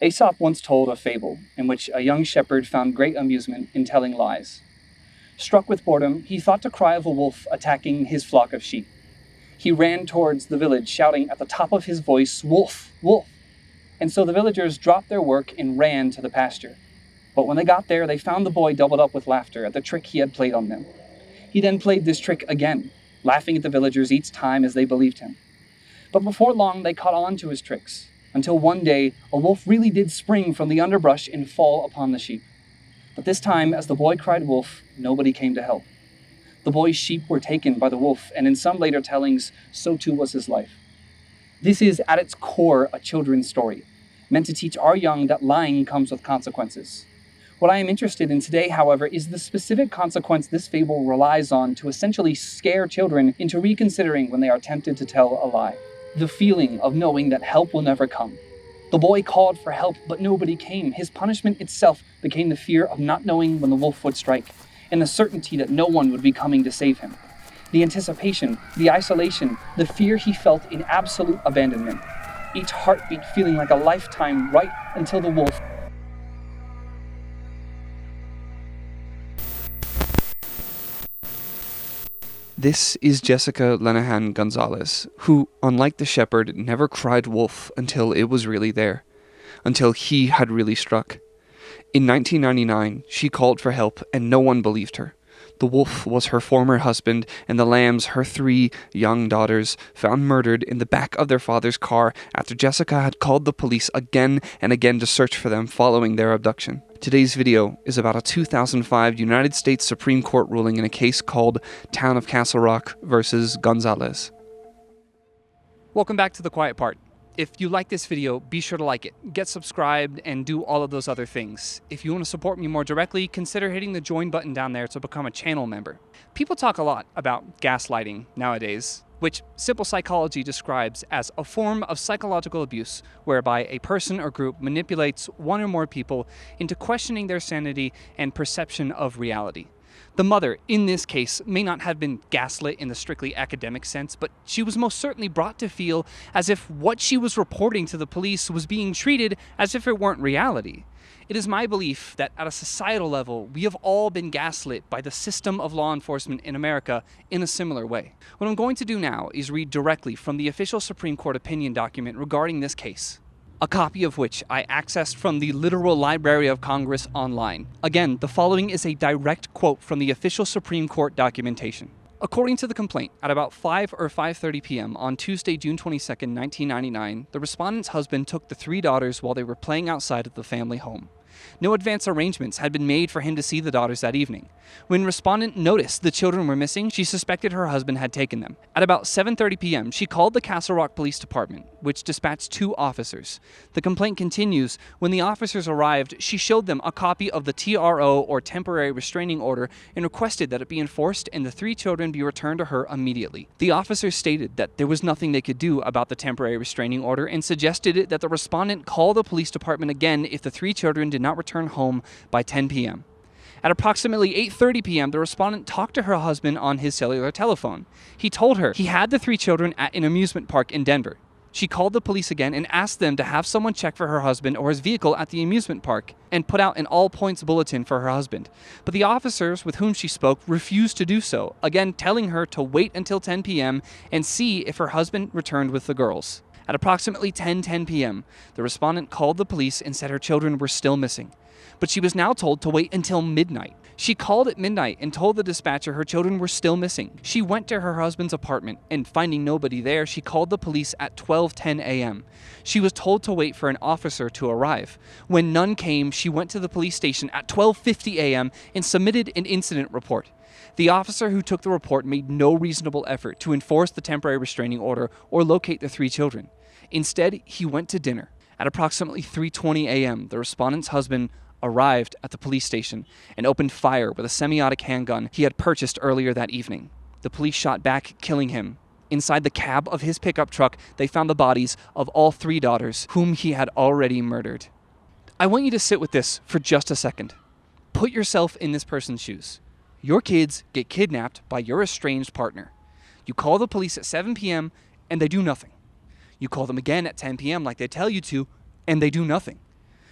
Aesop once told a fable in which a young shepherd found great amusement in telling lies. Struck with boredom, he thought to cry of a wolf attacking his flock of sheep. He ran towards the village, shouting at the top of his voice, "Wolf! Wolf!" And so the villagers dropped their work and ran to the pasture. But when they got there, they found the boy doubled up with laughter at the trick he had played on them. He then played this trick again, laughing at the villagers each time as they believed him. But before long, they caught on to his tricks, until one day, a wolf really did spring from the underbrush and fall upon the sheep. But this time, as the boy cried wolf, nobody came to help. The boy's sheep were taken by the wolf, and in some later tellings, so too was his life. This is, at its core, a children's story, meant to teach our young that lying comes with consequences. What I am interested in today, however, is the specific consequence this fable relies on to essentially scare children into reconsidering when they are tempted to tell a lie. The feeling of knowing that help will never come. The boy called for help, but nobody came. His punishment itself became the fear of not knowing when the wolf would strike, and the certainty that no one would be coming to save him. The anticipation, the isolation, the fear he felt in absolute abandonment. Each heartbeat feeling like a lifetime right until the wolf. This is Jessica Lenahan-Gonzales, who, unlike the shepherd, never cried wolf until it was really there, until he had really struck. In 1999, she called for help and no one believed her. The wolf was her former husband, and the lambs, her 3 young daughters, found murdered in the back of their father's car after Jessica had called the police again and again to search for them following their abduction. Today's video is about a 2005 United States Supreme Court ruling in a case called Town of Castle Rock versus Gonzales. Welcome back to The Quiet Part. If you like this video, be sure to like it, get subscribed, and do all of those other things. If you want to support me more directly, consider hitting the join button down there to become a channel member. People talk a lot about gaslighting nowadays, which simple psychology describes as a form of psychological abuse whereby a person or group manipulates one or more people into questioning their sanity and perception of reality. The mother, in this case, may not have been gaslit in the strictly academic sense, but she was most certainly brought to feel as if what she was reporting to the police was being treated as if it weren't reality. It is my belief that at a societal level, we have all been gaslit by the system of law enforcement in America in a similar way. What I'm going to do now is read directly from the official Supreme Court opinion document regarding this case, a copy of which I accessed from the literal Library of Congress online. Again, the following is a direct quote from the official Supreme Court documentation. According to the complaint, at about 5 or 5:30 p.m. on Tuesday, June 22, 1999, the respondent's husband took the 3 daughters while they were playing outside of the family home. No advance arrangements had been made for him to see the daughters that evening. When respondent noticed the children were missing, she suspected her husband had taken them. At about 7:30 p.m., she called the Castle Rock Police Department, which dispatched 2 officers. The complaint continues, when the officers arrived, she showed them a copy of the TRO, or temporary restraining order, and requested that it be enforced and the 3 children be returned to her immediately. The officers stated that there was nothing they could do about the temporary restraining order and suggested that the respondent call the police department again if the 3 children did not return home by 10 p.m. At approximately 8:30 p.m., the respondent talked to her husband on his cellular telephone. He told her he had the 3 children at an amusement park in Denver. She called the police again and asked them to have someone check for her husband or his vehicle at the amusement park and put out an all-points bulletin for her husband. But the officers with whom she spoke refused to do so, again telling her to wait until 10 p.m. and see if her husband returned with the girls. At approximately 10:10 p.m., the respondent called the police and said her children were still missing. But she was now told to wait until midnight. She called at midnight and told the dispatcher her children were still missing. She went to her husband's apartment, and finding nobody there, she called the police at 12:10 a.m. She was told to wait for an officer to arrive. When none came, she went to the police station at 12:50 a.m. and submitted an incident report. The officer who took the report made no reasonable effort to enforce the temporary restraining order or locate the 3 children. Instead, he went to dinner. At approximately 3:20 a.m., the respondent's husband arrived at the police station and opened fire with a semi-automatic handgun he had purchased earlier that evening. The police shot back, killing him. Inside the cab of his pickup truck, they found the bodies of all 3 daughters, whom he had already murdered. I want you to sit with this for just a second. Put yourself in this person's shoes. Your kids get kidnapped by your estranged partner. You call the police at 7 p.m. and they do nothing. You call them again at 10 p.m. like they tell you to, and they do nothing.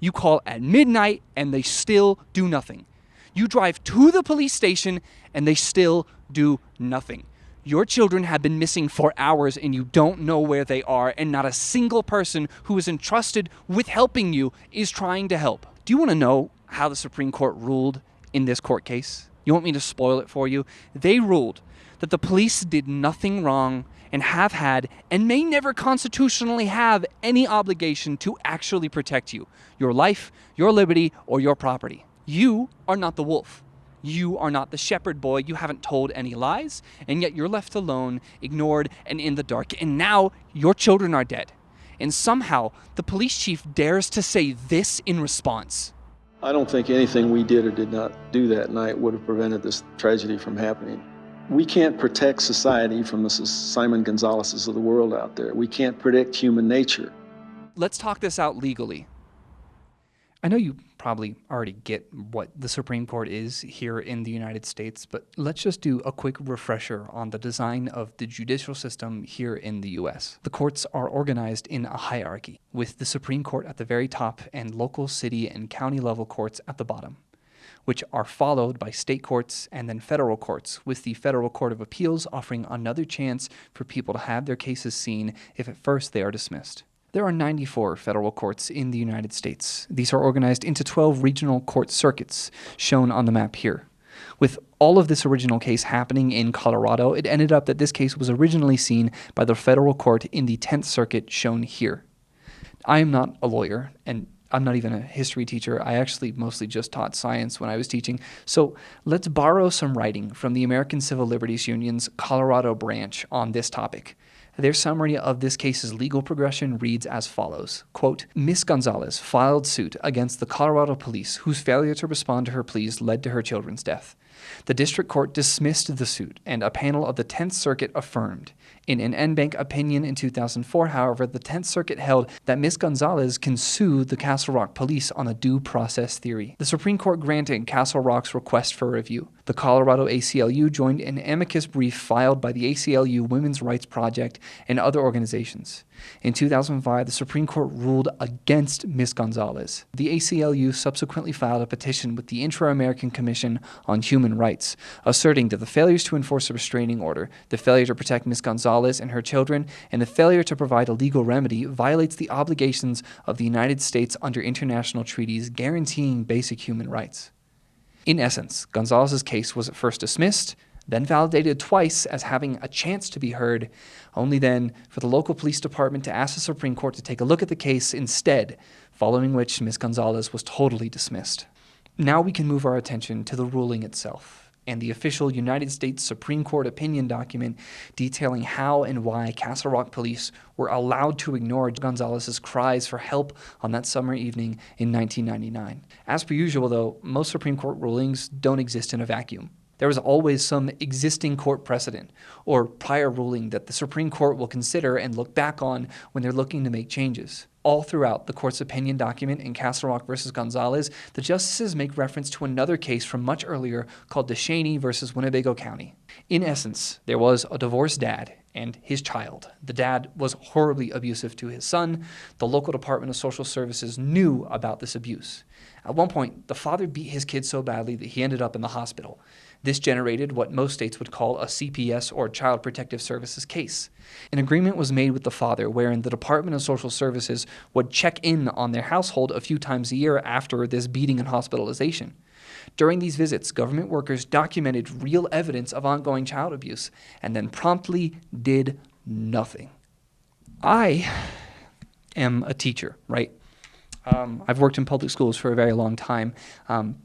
You call at midnight and they still do nothing. You drive to the police station and they still do nothing. Your children have been missing for hours and you don't know where they are, and not a single person who is entrusted with helping you is trying to help. Do you want to know how the Supreme Court ruled in this court case? You want me to spoil it for you? They ruled that the police did nothing wrong and have had and may never constitutionally have any obligation to actually protect you, your life, your liberty, or your property. You are not the wolf. You are not the shepherd boy. You haven't told any lies, and yet you're left alone, ignored, and in the dark. And now your children are dead. And somehow the police chief dares to say this in response. I don't think anything we did or did not do that night would have prevented this tragedy from happening. We can't protect society from the Simon Gonzaleses of the world out there. We can't predict human nature. Let's talk this out legally. I know you probably already get what the Supreme Court is here in the United States, but let's just do a quick refresher on the design of the judicial system here in the U.S. The courts are organized in a hierarchy, with the Supreme Court at the very top and local, city, and county level courts at the bottom, which are followed by state courts and then federal courts, with the Federal Court of Appeals offering another chance for people to have their cases seen if at first they are dismissed. There are 94 federal courts in the United States. These are organized into 12 regional court circuits, shown on the map here. With all of this original case happening in Colorado, it ended up that this case was originally seen by the federal court in the 10th Circuit, shown here. I am not a lawyer, and I'm not even a history teacher. I actually mostly just taught science when I was teaching. So let's borrow some writing from the American Civil Liberties Union's Colorado branch on this topic. Their summary of this case's legal progression reads as follows, quote, Ms. Gonzales filed suit against the Colorado police whose failure to respond to her pleas led to her children's death. The district court dismissed the suit, and a panel of the 10th Circuit affirmed. In an en banc opinion in 2004, however, the 10th Circuit held that Ms. Gonzales can sue the Castle Rock police on a due process theory. The Supreme Court granted Castle Rock's request for review. The Colorado ACLU joined an amicus brief filed by the ACLU Women's Rights Project and other organizations. In 2005, the Supreme Court ruled against Ms. Gonzales. The ACLU subsequently filed a petition with the Inter-American Commission on Human Rights, asserting that the failures to enforce a restraining order, the failure to protect Ms. Gonzales and her children, and the failure to provide a legal remedy violates the obligations of the United States under international treaties guaranteeing basic human rights. In essence, Gonzales' case was at first dismissed, then validated twice as having a chance to be heard, only then for the local police department to ask the Supreme Court to take a look at the case instead, following which Ms. Gonzales was totally dismissed. Now we can move our attention to the ruling itself and the official United States Supreme Court opinion document detailing how and why Castle Rock police were allowed to ignore Gonzales' cries for help on that summer evening in 1999. As per usual, though, most Supreme Court rulings don't exist in a vacuum. There is always some existing court precedent or prior ruling that the Supreme Court will consider and look back on when they're looking to make changes. All throughout the court's opinion document in Castle Rock versus Gonzales, the justices make reference to another case from much earlier called DeShaney versus Winnebago County. In essence, there was a divorced dad and his child. The dad was horribly abusive to his son. The local Department of Social Services knew about this abuse. At one point, the father beat his kid so badly that he ended up in the hospital. This generated what most states would call a CPS, or Child Protective Services case. An agreement was made with the father wherein the Department of Social Services would check in on their household a few times a year after this beating and hospitalization. During these visits, government workers documented real evidence of ongoing child abuse and then promptly did nothing. I am a teacher, right? I've worked in public schools for a very long time.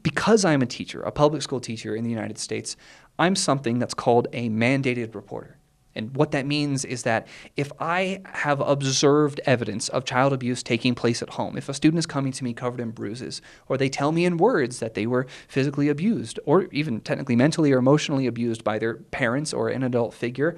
Because I'm a teacher, a public school teacher in the United States, I'm something that's called a mandated reporter. And what that means is that if I have observed evidence of child abuse taking place at home, if a student is coming to me covered in bruises, or they tell me in words that they were physically abused, or even technically mentally or emotionally abused by their parents or an adult figure,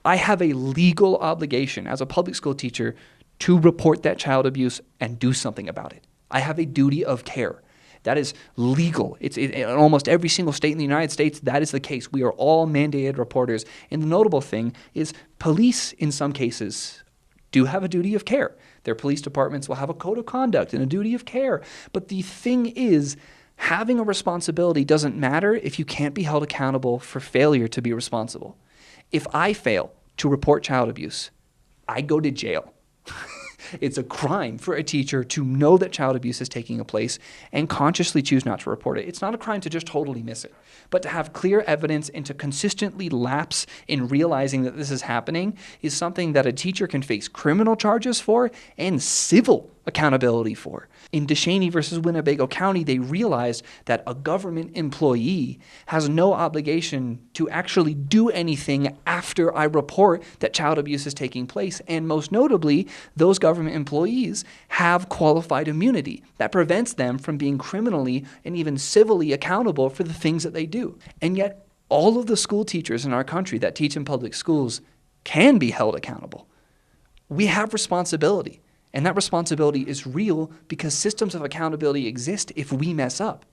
I have a legal obligation as a public school teacher to report that child abuse and do something about it. I have a duty of care. That is legal. In almost every single state in the United States, that is the case. We are all mandated reporters. And the notable thing is police, in some cases, do have a duty of care. Their police departments will have a code of conduct and a duty of care. But the thing is, having a responsibility doesn't matter if you can't be held accountable for failure to be responsible. If I fail to report child abuse, I go to jail. It's a crime for a teacher to know that child abuse is taking place and consciously choose not to report it. It's not a crime to just totally miss it, but to have clear evidence and to consistently lapse in realizing that this is happening is something that a teacher can face criminal charges for and civil accountability for. In DeShaney versus Winnebago County, they realized that a government employee has no obligation to actually do anything after I report that child abuse is taking place. And most notably, those government employees have qualified immunity that prevents them from being criminally and even civilly accountable for the things that they do. And yet, all of the school teachers in our country that teach in public schools can be held accountable. We have responsibility. And that responsibility is real because systems of accountability exist if we mess up.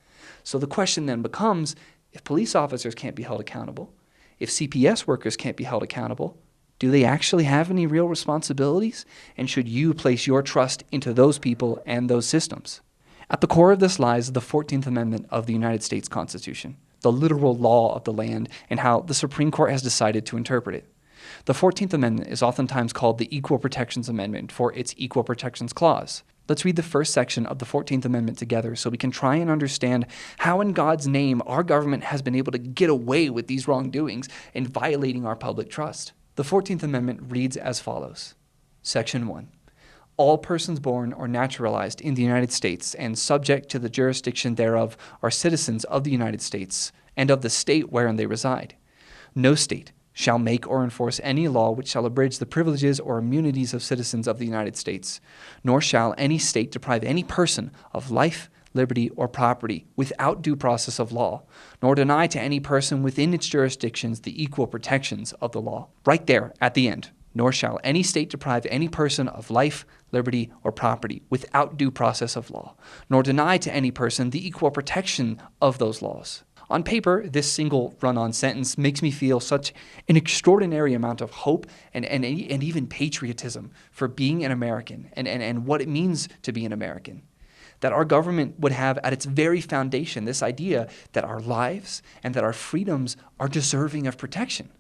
So the question then becomes, if police officers can't be held accountable, if CPS workers can't be held accountable, do they actually have any real responsibilities? And should you place your trust into those people and those systems? At the core of this lies the 14th Amendment of the United States Constitution, the literal law of the land, and how the Supreme Court has decided to interpret it. The 14th Amendment is oftentimes called the Equal Protections Amendment for its Equal Protections Clause. Let's read the first section of the 14th Amendment together so we can try and understand how in God's name our government has been able to get away with these wrongdoings and violating our public trust. The 14th Amendment reads as follows. Section 1. All persons born or naturalized in the United States and subject to the jurisdiction thereof are citizens of the United States and of the state wherein they reside. No state shall make or enforce any law which shall abridge the privileges or immunities of citizens of the United States, nor shall any state deprive any person of life, liberty, or property without due process of law, nor deny to any person within its jurisdictions the equal protections of the law. Right there at the end. Nor shall any state deprive any person of life, liberty, or property without due process of law, nor deny to any person the equal protection of those laws. On paper, this single run-on sentence makes me feel such an extraordinary amount of hope and even patriotism for being an American and what it means to be an American. That our government would have at its very foundation this idea that our lives and that our freedoms are deserving of protection.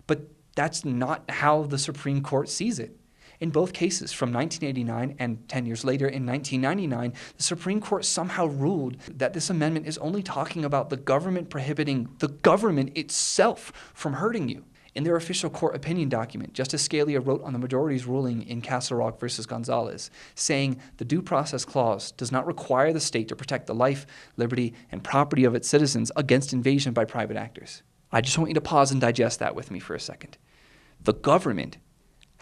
But that's not how the Supreme Court sees it. In both cases, from 1989 and 10 years later in 1999, the Supreme Court somehow ruled that this amendment is only talking about the government prohibiting the government itself from hurting you. In their official court opinion document, Justice Scalia wrote on the majority's ruling in Castle Rock versus Gonzales, saying the Due Process Clause does not require the state to protect the life, liberty, and property of its citizens against invasion by private actors. I just want you to pause and digest that with me for a second. The government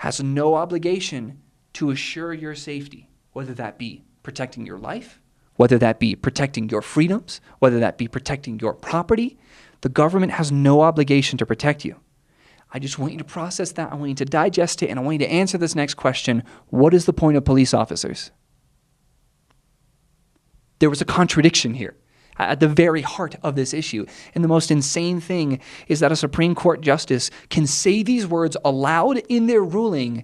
has no obligation to assure your safety, whether that be protecting your life, whether that be protecting your freedoms, whether that be protecting your property. The government has no obligation to protect you. I just want you to process that. I want you to digest it, and I want you to answer this next question. What is the point of police officers? There was a contradiction here at the very heart of this issue. And the most insane thing is that a Supreme Court justice can say these words aloud in their ruling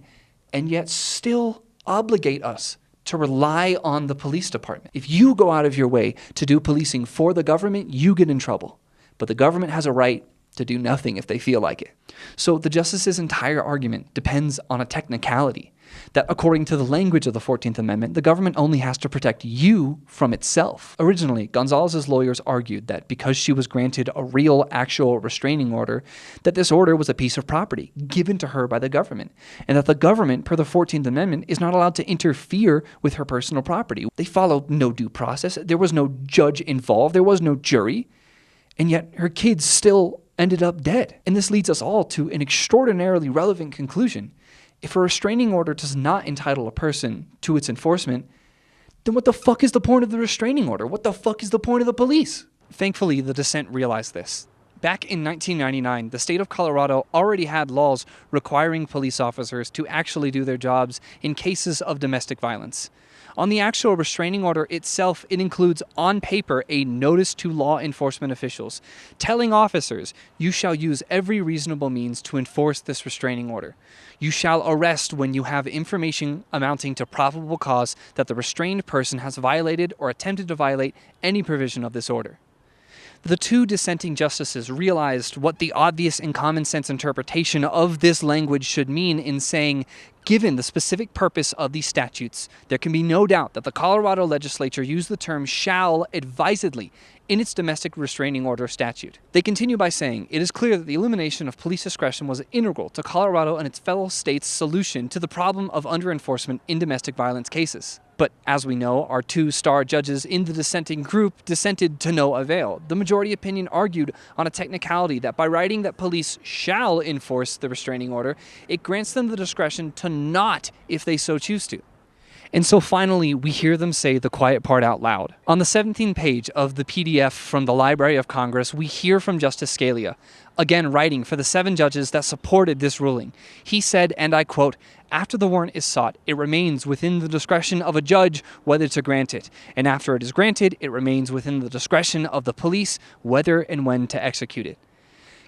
and yet still obligate us to rely on the police department. If you go out of your way to do policing for the government, you get in trouble. But the government has a right to do nothing if they feel like it. So the justice's entire argument depends on a technicality, that according to the language of the 14th Amendment, the government only has to protect you from itself. Originally, Gonzales's lawyers argued that because she was granted a real, actual restraining order, that this order was a piece of property given to her by the government, and that the government, per the 14th Amendment, is not allowed to interfere with her personal property. They followed no due process. There was no judge involved. There was no jury. And yet her kids still ended up dead. And this leads us all to an extraordinarily relevant conclusion. If a restraining order does not entitle a person to its enforcement, then what the fuck is the point of the restraining order? What the fuck is the point of the police? Thankfully, the dissent realized this. Back in 1999, the state of Colorado already had laws requiring police officers to actually do their jobs in cases of domestic violence. On the actual restraining order itself, it includes on paper a notice to law enforcement officials, telling officers, you shall use every reasonable means to enforce this restraining order. You shall arrest when you have information amounting to probable cause that the restrained person has violated or attempted to violate any provision of this order. The two dissenting justices realized what the obvious and common sense interpretation of this language should mean in saying, given the specific purpose of these statutes, there can be no doubt that the Colorado legislature used the term shall advisedly in its domestic restraining order statute. They continue by saying, it is clear that the elimination of police discretion was integral to Colorado and its fellow states' solution to the problem of under-enforcement in domestic violence cases. But as we know, our two star judges in the dissenting group dissented to no avail. The majority opinion argued on a technicality that by writing that police shall enforce the restraining order, it grants them the discretion to not if they so choose to. And so finally, we hear them say the quiet part out loud. On the 17th page of the PDF from the Library of Congress, we hear from Justice Scalia, again writing for the 7 judges that supported this ruling. He said, and I quote, after the warrant is sought, it remains within the discretion of a judge whether to grant it. And after it is granted, it remains within the discretion of the police whether and when to execute it.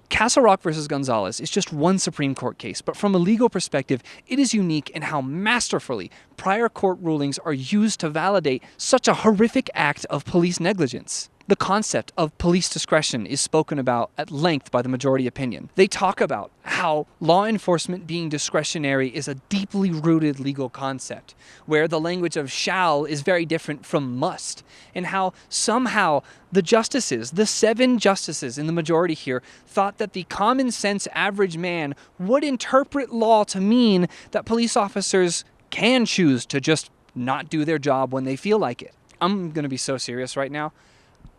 Castle Rock versus Gonzales is just one Supreme Court case, but from a legal perspective, it is unique in how masterfully prior court rulings are used to validate such a horrific act of police negligence. The concept of police discretion is spoken about at length by the majority opinion. They talk about how law enforcement being discretionary is a deeply rooted legal concept, where the language of shall is very different from must, and how somehow the justices, the 7 justices in the majority here, thought that the common sense average man would interpret law to mean that police officers can choose to just not do their job when they feel like it. I'm going to be so serious right now.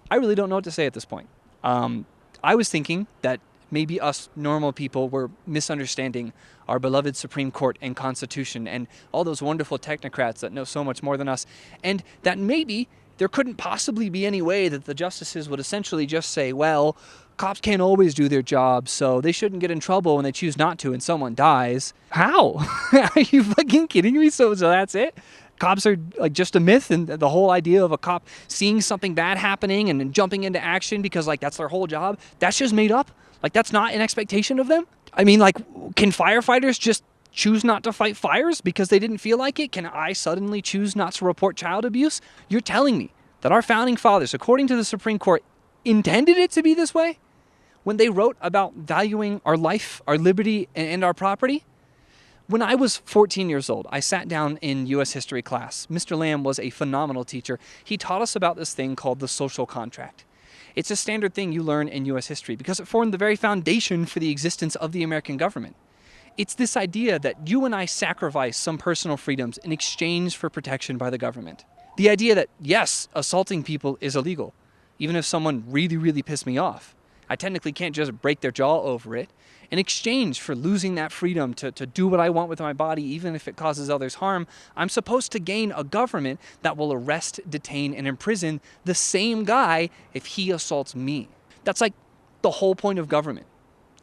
I really don't know what to say at this point. I was thinking that maybe us normal people were misunderstanding our beloved Supreme Court and Constitution and all those wonderful technocrats that know so much more than us, and that maybe there couldn't possibly be any way that the justices would essentially just say, well, cops can't always do their job, so they shouldn't get in trouble when they choose not to and someone dies. How? Are you fucking kidding me? So that's it? Cops are like just a myth, and the whole idea of a cop seeing something bad happening and jumping into action because like that's their whole job, that's just made up? Like that's not an expectation of them? I mean, like, can firefighters just choose not to fight fires because they didn't feel like it? Can I suddenly choose not to report child abuse? You're telling me that our founding fathers, according to the Supreme Court, intended it to be this way when they wrote about valuing our life, our liberty, and our property? When I was 14 years old, I sat down in U.S. history class. Mr. Lamb was a phenomenal teacher. He taught us about this thing called the social contract. It's a standard thing you learn in U.S. history because it formed the very foundation for the existence of the American government. It's this idea that you and I sacrifice some personal freedoms in exchange for protection by the government. The idea that, yes, assaulting people is illegal, even if someone really, really pissed me off. I technically can't just break their jaw over it. In exchange for losing that freedom to do what I want with my body, even if it causes others harm, I'm supposed to gain a government that will arrest, detain, and imprison the same guy if he assaults me. That's like the whole point of government.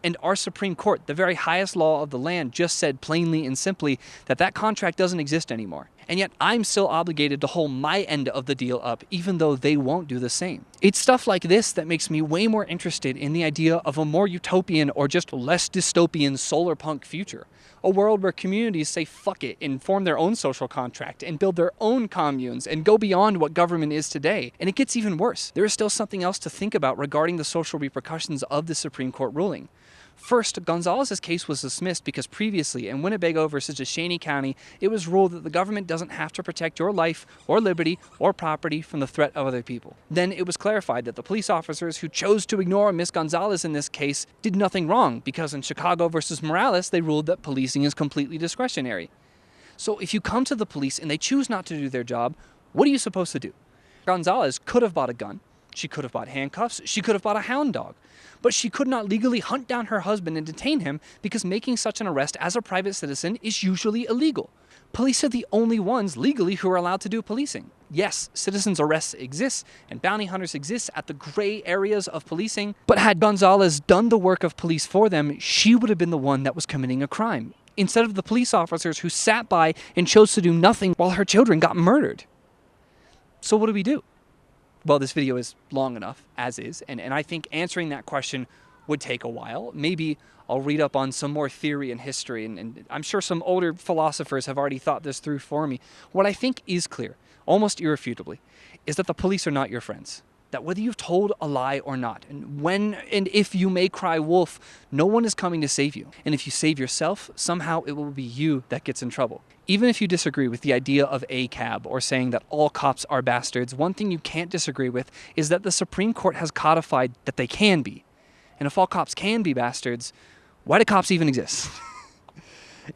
And our Supreme Court, the very highest law of the land, just said plainly and simply that that contract doesn't exist anymore. And yet I'm still obligated to hold my end of the deal up, even though they won't do the same. It's stuff like this that makes me way more interested in the idea of a more utopian or just less dystopian solar punk future. A world where communities say fuck it and form their own social contract and build their own communes and go beyond what government is today. And it gets even worse. There is still something else to think about regarding the social repercussions of the Supreme Court ruling. First, Gonzales' case was dismissed because previously in Winnebago versus Descheny County, it was ruled that the government doesn't have to protect your life or liberty or property from the threat of other people. Then it was clarified that the police officers who chose to ignore Ms. Gonzales in this case did nothing wrong because in Chicago versus Morales, they ruled that policing is completely discretionary. So if you come to the police and they choose not to do their job, what are you supposed to do? Gonzales could have bought a gun. She could have bought handcuffs. She could have bought a hound dog. But she could not legally hunt down her husband and detain him because making such an arrest as a private citizen is usually illegal. Police are the only ones legally who are allowed to do policing. Yes, citizens' arrests exist and bounty hunters exist at the gray areas of policing, but had Gonzales done the work of police for them, she would have been the one that was committing a crime, instead of the police officers who sat by and chose to do nothing while her children got murdered. So what do we do? Well, this video is long enough, as is, and I think answering that question would take a while. Maybe I'll read up on some more theory and history, and I'm sure some older philosophers have already thought this through for me. What I think is clear, almost irrefutably, is that the police are not your friends. That whether you've told a lie or not, and when and if you may cry wolf, no one is coming to save you. And if you save yourself, somehow it will be you that gets in trouble. Even if you disagree with the idea of a cab or saying that all cops are bastards, one thing you can't disagree with is that the Supreme Court has codified that they can be. And if all cops can be bastards, why do cops even exist?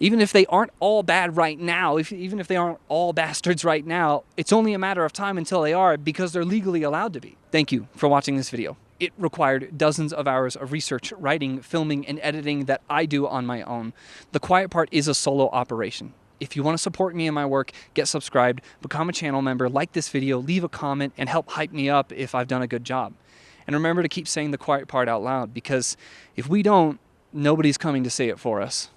Even if they aren't all bad right now, even if they aren't all bastards right now, it's only a matter of time until they are, because they're legally allowed to be. Thank you for watching this video. It required dozens of hours of research, writing, filming, and editing that I do on my own. The Quiet Part is a solo operation. If you want to support me in my work, get subscribed, become a channel member, like this video, leave a comment, and help hype me up if I've done a good job. And remember to keep saying the quiet part out loud, because if we don't, nobody's coming to say it for us.